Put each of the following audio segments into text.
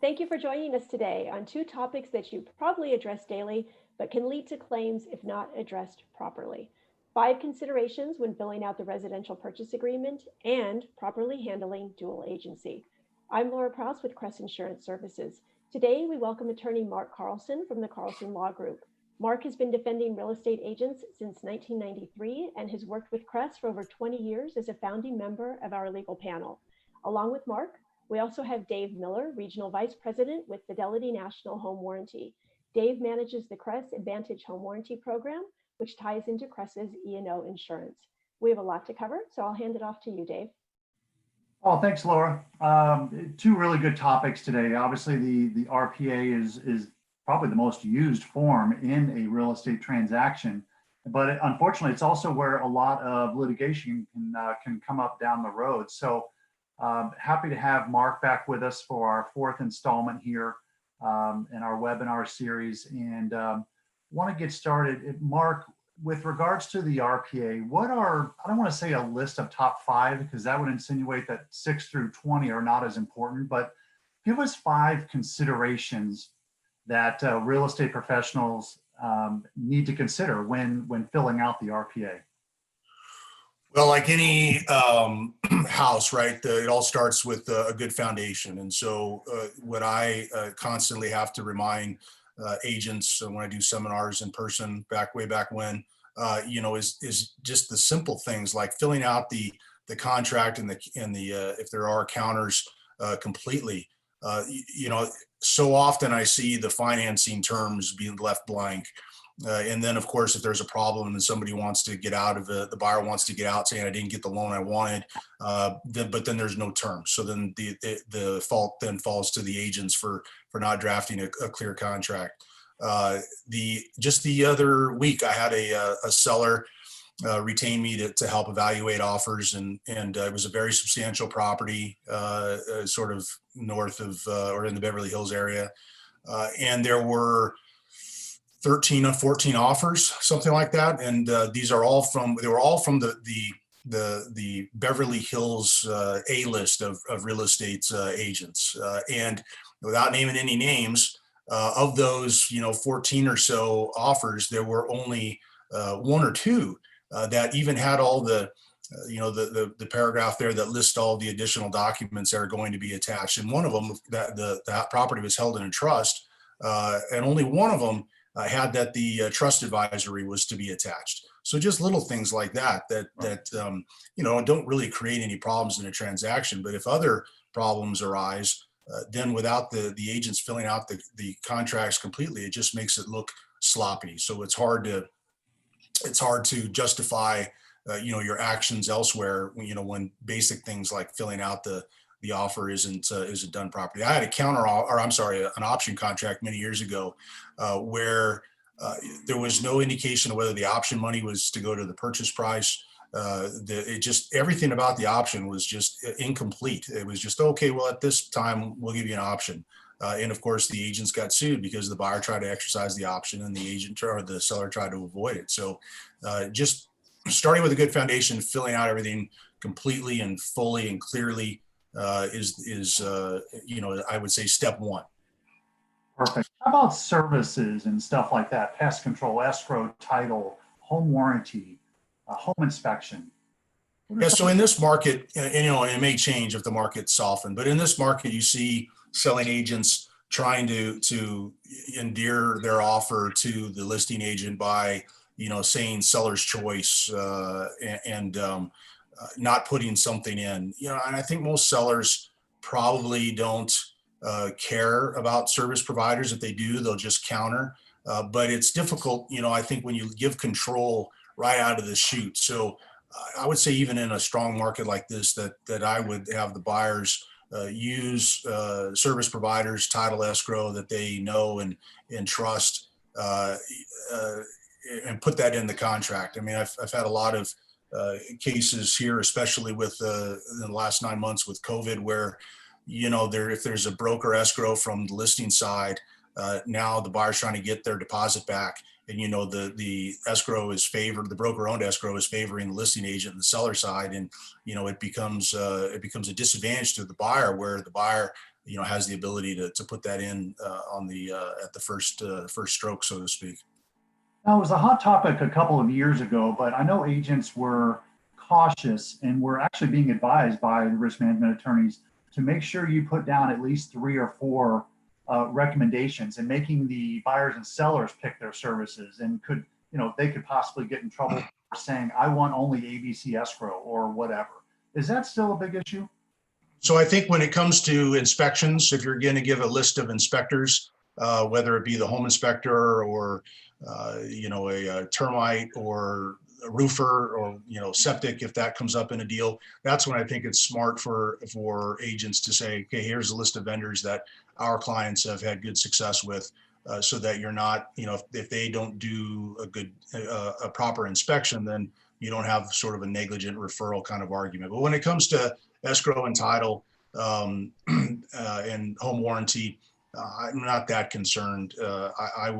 Thank you for joining us today on two topics that you probably address daily, but can lead to claims if not addressed properly. 5 considerations when filling out the residential purchase agreement and properly handling dual agency. I'm Laura Prouse with Crest Insurance Services. Today, we welcome attorney Mark Carlson from the Carlson Law Group. Mark has been defending real estate agents since 1993 and has worked with Crest for over 20 years as a founding member of our legal panel. Along with Mark, we also have Dave Miller, Regional Vice President with Fidelity National Home Warranty. Dave manages the Crest Advantage Home Warranty Program, which ties into Crest's E&O insurance. We have a lot to cover, so I'll hand it off to you, Dave. Oh, thanks, Laura. Two really good topics today. Obviously, the RPA is probably the most used form in a real estate transaction, but unfortunately, it's also where a lot of litigation can come up down the road. So happy to have Mark back with us for our fourth installment here in our webinar series. And want to get started. Mark, with regards to the RPA, what are, I don't want to say a list of top 5 because that would insinuate that 6 through 20 are not as important, but give us 5 considerations that real estate professionals need to consider when filling out the RPA. Well, like any house, right, it all starts with a good foundation. And so what I constantly have to remind agents when I do seminars in person way back when, is just the simple things like filling out the contract and the if there are counters completely. So often I see the financing terms being left blank. And then, of course, if there's a problem and somebody wants to get out of it, the buyer wants to get out saying, I didn't get the loan I wanted, but then there's no terms. So then the fault then falls to the agents for not drafting a clear contract. Just the other week, I had a seller retain me to help evaluate offers, and it was a very substantial property, sort of north of or in the Beverly Hills area. And there were 13 or 14 offers, something like that. And they were all from the Beverly Hills A-list of real estate agents. And without naming any names, of those 14 or so offers, there were only 1 or 2 that even had all the paragraph there that lists all the additional documents that are going to be attached. And one of them, that property was held in a trust, and only one of them had that the trust advisory was to be attached. So just little things like that don't really create any problems in a transaction. But if other problems arise, then without the agents filling out the contracts completely, it just makes it look sloppy. So it's hard to justify your actions elsewhere when basic things like filling out the offer isn't done properly. I had an option contract many years ago where there was no indication of whether the option money was to go to the purchase price. Everything about the option was just incomplete. It was just, okay, well, at this time we'll give you an option. And of course the agents got sued because the buyer tried to exercise the option and the agent or the seller tried to avoid it. So just starting with a good foundation, filling out everything completely and fully and clearly is I would say step 1. Perfect. How about services and stuff like that? Pest control, escrow, title, home warranty, home inspection. Yeah. So in this market, and it may change if the market softened, but in this market, you see selling agents trying to endear their offer to the listing agent by saying seller's choice and not putting something in, and I think most sellers probably don't care about service providers. If they do, they'll just counter. But it's difficult, I think, when you give control right out of the chute. So I would say even in a strong market like this, that I would have the buyers use service providers, title, escrow that they know and trust, and put that in the contract. I mean, I've had a lot of cases here, especially with in the last 9 months with COVID, where if there's a broker escrow from the listing side, now the buyer's trying to get their deposit back, and the escrow is favored, the broker owned escrow is favoring the listing agent and the seller side, and it becomes a disadvantage to the buyer, where the buyer has the ability to put that in on the at the first stroke, so to speak. Now, it was a hot topic a couple of years ago, but I know agents were cautious and were actually being advised by the risk management attorneys to make sure you put down at least 3 or 4 recommendations, and making the buyers and sellers pick their services, and they could possibly get in trouble for saying, I want only ABC escrow or whatever. Is that still a big issue? So I think when it comes to inspections, if you're going to give a list of inspectors, whether it be the home inspector or a termite or a roofer or septic, if that comes up in a deal, that's when I think it's smart for agents to say, okay, here's a list of vendors that our clients have had good success with, so that you're not, if they don't do a proper inspection, then you don't have sort of a negligent referral kind of argument. But when it comes to escrow and title and home warranty, I'm not that concerned. I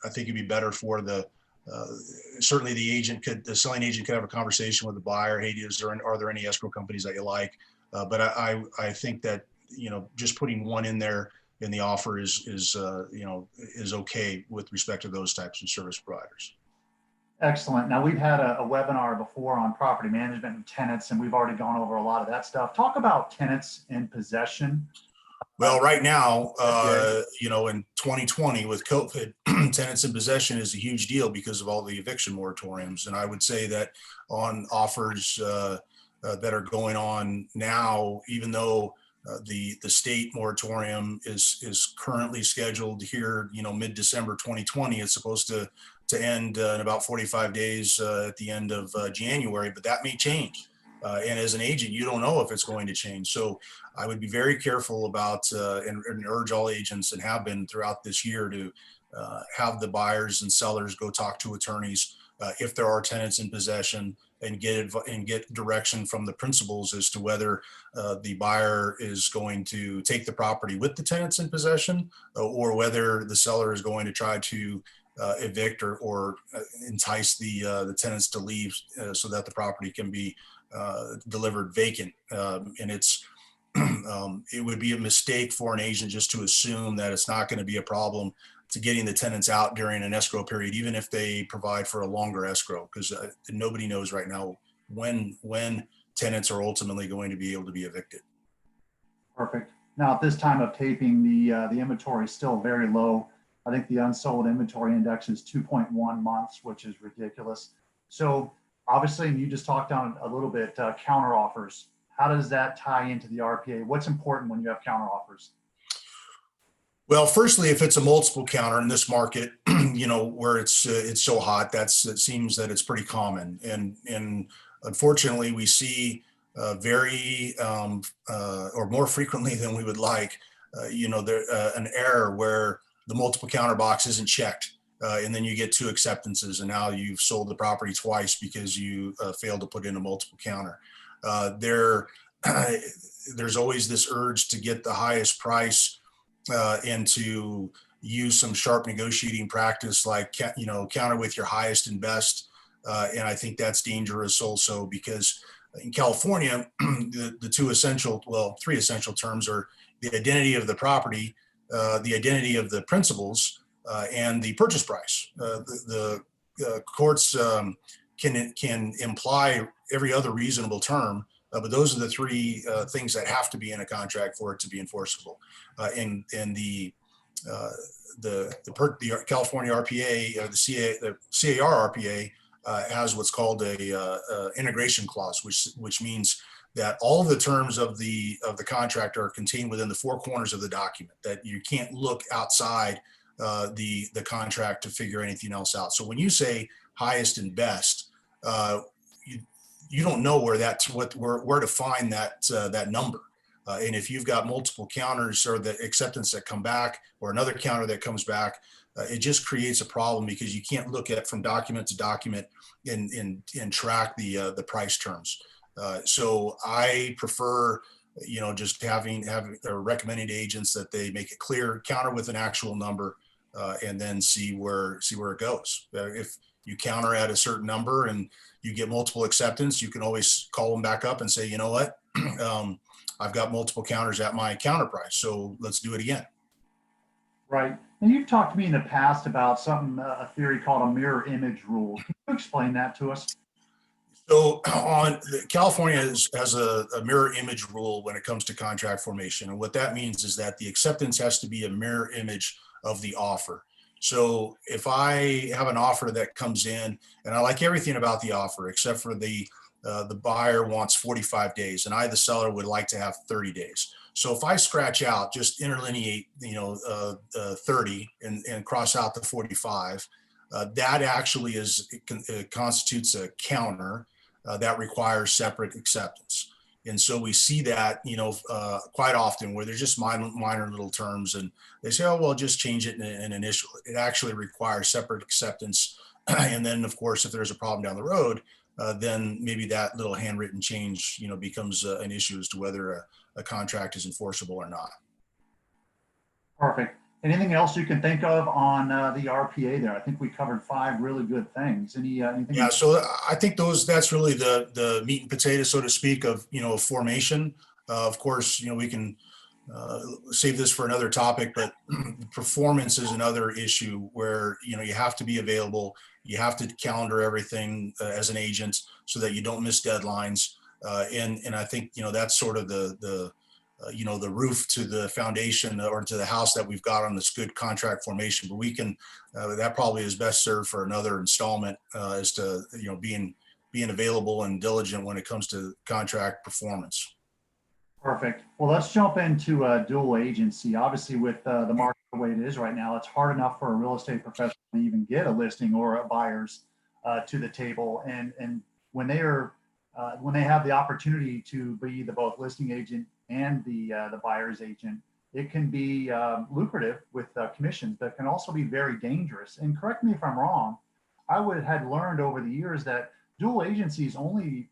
think it'd be better for certainly the selling agent could have a conversation with the buyer. Hey, are there any escrow companies that you like? But I think that, just putting one in there in the offer is okay with respect to those types of service providers. Excellent. Now, we've had a webinar before on property management and tenants, and we've already gone over a lot of that stuff. Talk about tenants in possession. Well, right now, in 2020 with COVID, tenants in possession is a huge deal because of all the eviction moratoriums. And I would say that on offers that are going on now, even though the state moratorium is currently scheduled here, mid-December 2020, it's supposed to end in about 45 days at the end of January, but that may change. And as an agent, you don't know if it's going to change. So I would be very careful about and urge all agents, and have been throughout this year, to have the buyers and sellers go talk to attorneys if there are tenants in possession, and get direction from the principals as to whether the buyer is going to take the property with the tenants in possession, or whether the seller is going to try to evict or entice the tenants to leave so that the property can be delivered vacant. And it would be a mistake for an agent just to assume that it's not going to be a problem to getting the tenants out during an escrow period, even if they provide for a longer escrow, because nobody knows right now when tenants are ultimately going to be able to be evicted. Perfect. Now, at this time of taping, the inventory is still very low. I think the unsold inventory index is 2.1 months, which is ridiculous. So obviously, and you just talked on a little bit, counter offers. How does that tie into the RPA? What's important when you have counter offers? Well, firstly, if it's a multiple counter in this market, where it's so hot, it seems that it's pretty common. And unfortunately, we see very or more frequently than we would like, an error where the multiple counter box isn't checked. And then you get 2 acceptances, and now you've sold the property twice because you failed to put in a multiple counter. There's always this urge to get the highest price and to use some sharp negotiating practice, like counter with your highest and best. And I think that's dangerous also, because in California, the 3 essential terms are the identity of the property, the identity of the principals, and the purchase price. The courts can imply every other reasonable term, but those are the 3 things that have to be in a contract for it to be enforceable. And the California RPA, the CAR RPA, has what's called a integration clause, which means that all of the terms of the contract are contained within the 4 corners of the document, that you can't look outside the contract to figure anything else out. So when you say highest and best, you don't know where to find that number. And if you've got multiple counters, or the acceptance that come back, or another counter that comes back, it just creates a problem, because you can't look at from document to document and track the price terms. So I prefer, just having or recommending to agents that they make it clear, counter with an actual number, and then see where it goes. If you counter at a certain number and you get multiple acceptance, you can always call them back up and say, you know what, I've got multiple counters at my counter price. So let's do it again. Right. And you've talked to me in the past about something, a theory called a mirror image rule. Can you explain that to us? So California has a mirror image rule when it comes to contract formation. And what that means is that the acceptance has to be a mirror image of the offer. So if I have an offer that comes in and I like everything about the offer, except for the buyer wants 45 days and I, the seller, would like to have 30 days. So if I scratch out, just interlineate, 30 and cross out the 45, that actually it constitutes a counter that requires separate acceptance. And so we see that, quite often where there's just minor little terms and they say, oh, well, just change it in initial. It actually requires separate acceptance. And then, of course, if there's a problem down the road, then maybe that little handwritten change, becomes an issue as to whether a contract is enforceable or not. Perfect. Anything else you can think of on the RPA there? I think we covered 5 really good things. Anything? Yeah, so I think that's really the meat and potatoes, so to speak, of formation. Of course, we can save this for another topic, but performance is another issue where you have to be available. You have to calendar everything as an agent so that you don't miss deadlines. And I think that's sort of the roof to the foundation or to the house that we've got on this good contract formation. But we can that probably is best served for another installment as to being available and diligent when it comes to contract performance. Perfect. Well, let's jump into dual agency. Obviously, with the market the way it is right now, it's hard enough for a real estate professional to even get a listing or a buyers to the table. And when they have the opportunity to be the both listing agent and the buyer's agent, it can be lucrative with commissions, but can also be very dangerous. And correct me if I'm wrong, I had learned over the years that dual agency is only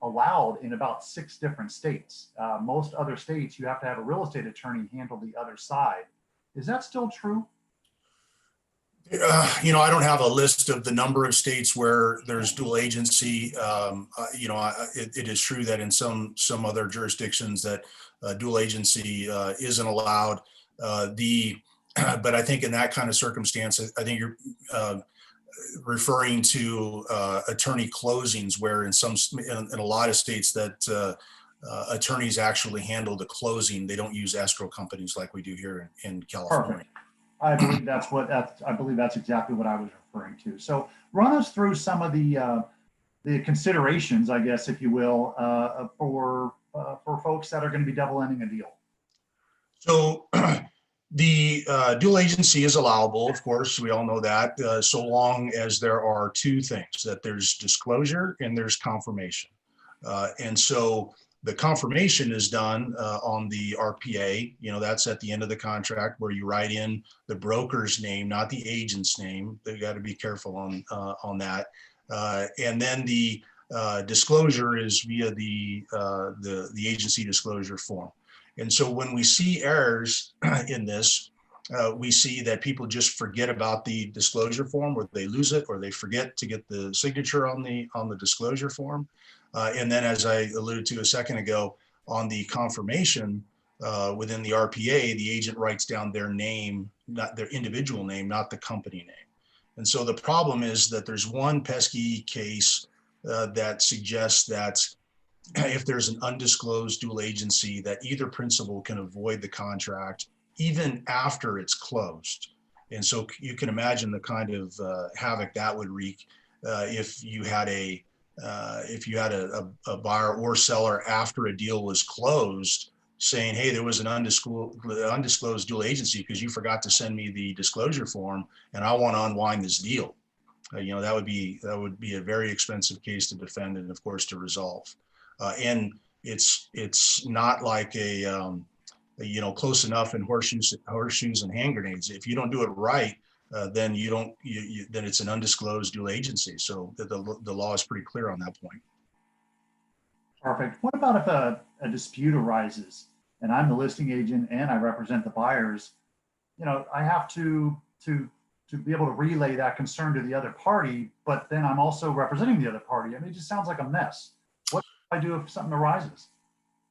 allowed in about 6 different states. Most other states, you have to have a real estate attorney handle the other side. Is that still true? I don't have a list of the number of states where there's dual agency. It is true that in some other jurisdictions that dual agency isn't allowed. But I think in that kind of circumstance, I think you're referring to attorney closings, where in a lot of states that attorneys actually handle the closing. They don't use escrow companies like we do here in California. Perfect. I believe that's exactly what I was referring to. So run us through some of the considerations, I guess, if you will, for folks that are going to be double ending a deal. So the dual agency is allowable, of course, we all know that, so long as there are 2 things, that there's disclosure and there's confirmation. And so the confirmation is done on the RPA. That's at the end of the contract where you write in the broker's name, not the agent's name. They've got to be careful on that. And then the disclosure is via the agency disclosure form. And so when we see errors in this, we see that people just forget about the disclosure form, or they lose it, or they forget to get the signature on the disclosure form. And then, as I alluded to a second ago, on the confirmation within the RPA, the agent writes down their name, not their individual name, not the company name. And so the problem is that there's one pesky case that suggests that if there's an undisclosed dual agency, that either principal can avoid the contract even after it's closed. And so you can imagine the kind of havoc that would wreak if you had a buyer or seller after a deal was closed saying, hey, there was an undisclosed dual agency because you forgot to send me the disclosure form and I want to unwind this deal. That would be a very expensive case to defend and, of course, to resolve. And it's not like a close enough in horseshoes and hand grenades. If you don't do it right, then then it's an undisclosed dual agency. So the law is pretty clear on that point. Perfect. What about if a dispute arises and I'm the listing agent and I represent the buyers? I have to be able to relay that concern to the other party, but then I'm also representing the other party. I mean, it just sounds like a mess. What do I do if something arises?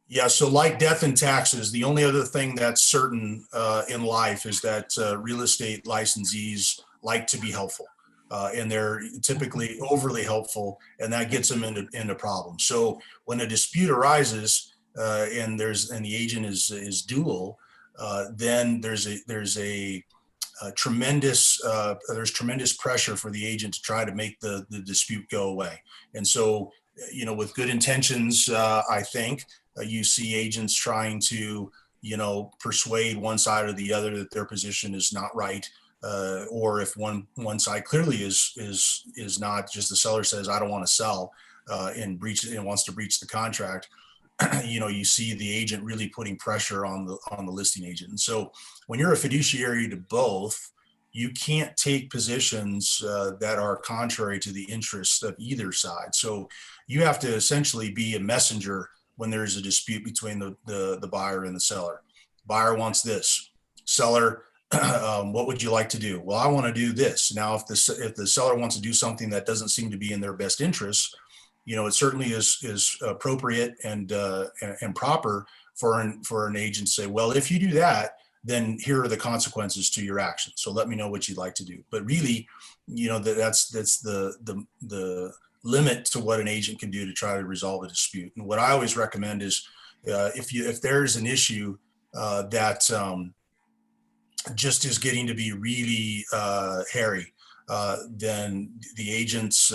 Yeah, so like death and taxes, the only other thing that's certain in life is that real estate licensees like to be helpful. And they're typically overly helpful, and that gets them into problems. So when a dispute arises and the agent is dual, then there's tremendous pressure for the agent to try to make the dispute go away. And so, with good intentions, I think you see agents trying to, persuade one side or the other that their position is not right. Or if one side clearly is not, just the seller says, I don't want to sell, and wants to breach the contract, you see the agent really putting pressure on the listing agent. And so when you're a fiduciary to both, you can't take positions that are contrary to the interests of either side. So you have to essentially be a messenger when there's a dispute between the buyer and the seller. Buyer wants this. Seller, what would you like to do? Well, I want to do this. Now, if the seller wants to do something that doesn't seem to be in their best interest, it certainly is appropriate and proper for an agent to say, well, if you do that, then here are the consequences to your actions. So let me know what you'd like to do. But really, that's the limit to what an agent can do to try to resolve a dispute. And what I always recommend is if there's an issue that just is getting to be really hairy, then the agents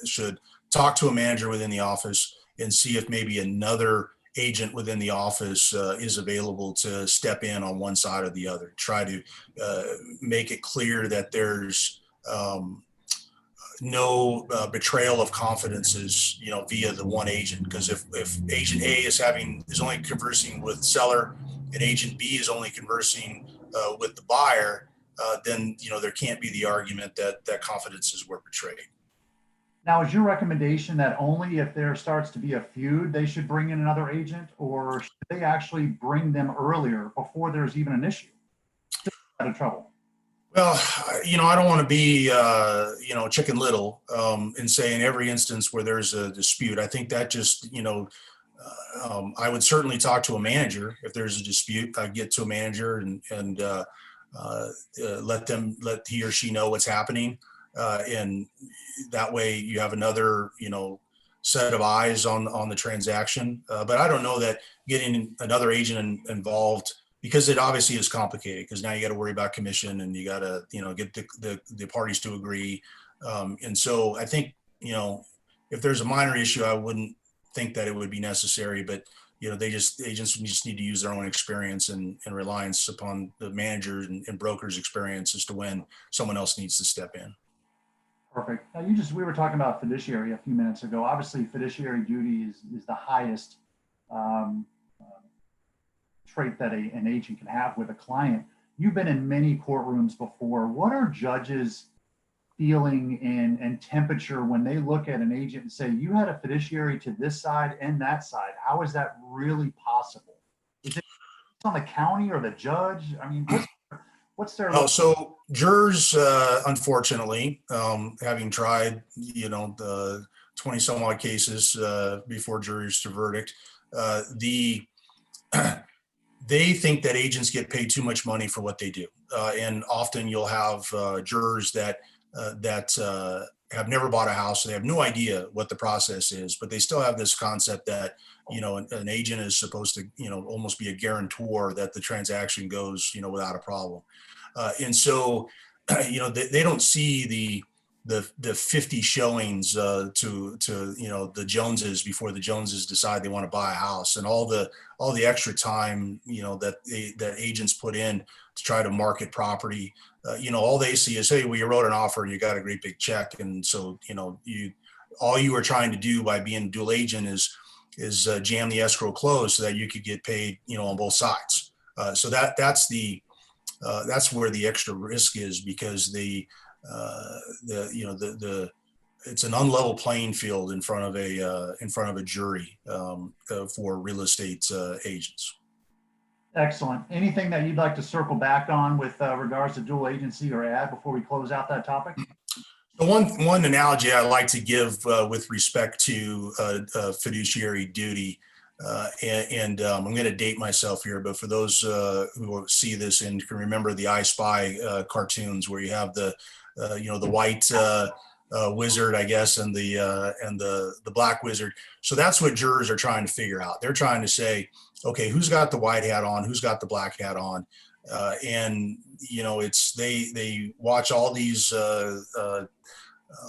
should talk to a manager within the office and see if maybe another agent within the office is available to step in on one side or the other. Try to make it clear that there's no betrayal of confidences, via the one agent. Because if agent A is only conversing with seller and agent B is only conversing with the buyer, then there can't be the argument that confidences were betrayed. Now, is your recommendation that only if there starts to be a feud, they should bring in another agent, or should they actually bring them earlier before there's even an issue? Just out of trouble. Well, I don't want to be, Chicken Little and say in every instance where there's a dispute. I think that just, I would certainly talk to a manager if there's a dispute. I'd get to a manager and let he or she know what's happening. And that way you have another, set of eyes on the transaction. But I don't know that getting another agent involved, because it obviously is complicated, because now you got to worry about commission and you got to, get the parties to agree. And so I think, if there's a minor issue, I wouldn't think that it would be necessary, but agents just need to use their own experience and reliance upon the manager and broker's experience as to when someone else needs to step in. Perfect. Now we were talking about fiduciary a few minutes ago. Obviously, fiduciary duty is the highest trait that an agent can have with a client. You've been in many courtrooms before. What are judges feeling and temperature when they look at an agent and say, you had a fiduciary to this side and that side? How is that really possible? Is it on the county or the judge? I mean, what's their... So jurors, unfortunately, having tried, the 20 some odd cases before juries to verdict, they think that agents get paid too much money for what they do. And often you'll have jurors that have never bought a house. So they have no idea what the process is, but they still have this concept that, an agent is supposed to, almost be a guarantor that the transaction goes, without a problem. And so, they don't see the 50 showings to the Joneses before the Joneses decide they want to buy a house, and all the extra time that agents put in to try to market property. All they see is, hey, well, you wrote an offer and you got a great big check, and so all you were trying to do by being a dual agent is jam the escrow closed so that you could get paid on both sides. So that's where the extra risk is, because it's an unlevel playing field in front of a jury for real estate agents. Excellent. Anything that you'd like to circle back on with regards to dual agency or add before we close out that topic? The one analogy I like to give with respect to fiduciary duty I'm going to date myself here, but for those who will see this and can remember the I Spy cartoons, where you have the the white wizard, I guess, and the black wizard. So that's what jurors are trying to figure out. They're trying to say, okay, who's got the white hat on, who's got the black hat on, and it's they watch all these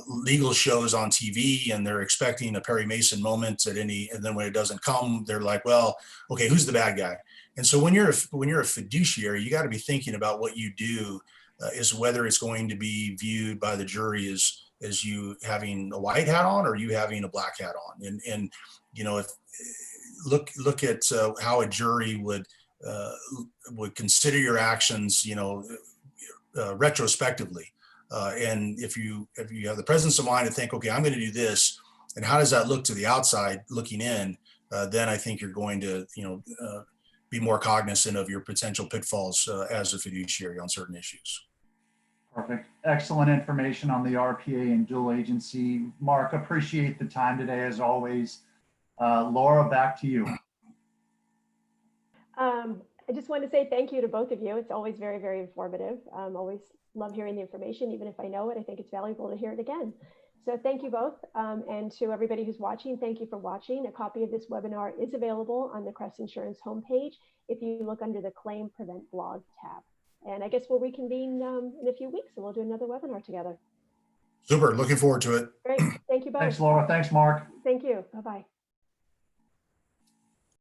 legal shows on TV, and they're expecting a Perry Mason moment and then when it doesn't come, they're like, well, okay, who's the bad guy? And so when you're a fiduciary, you got to be thinking about what you do is whether it's going to be viewed by the jury as you having a white hat on or you having a black hat on. And if look at how a jury would consider your actions, retrospectively. And if you have the presence of mind to think, okay, I'm going to do this, and how does that look to the outside looking in? Then I think you're going to, be more cognizant of your potential pitfalls as a fiduciary on certain issues. Perfect. Excellent information on the RPA and dual agency. Mark, appreciate the time today as always. Laura, back to you. I just want to say thank you to both of you. It's always very, very informative. Always love hearing the information. Even if I know it, I think it's valuable to hear it again. So thank you both. And to everybody who's watching, thank you for watching. A copy of this webinar is available on the Crest Insurance homepage if you look under the Claim Prevent blog tab. And I guess we'll reconvene in a few weeks and we'll do another webinar together. Super. Looking forward to it. Great. Thank you both. Thanks, Laura. Thanks, Mark. Thank you. Bye-bye.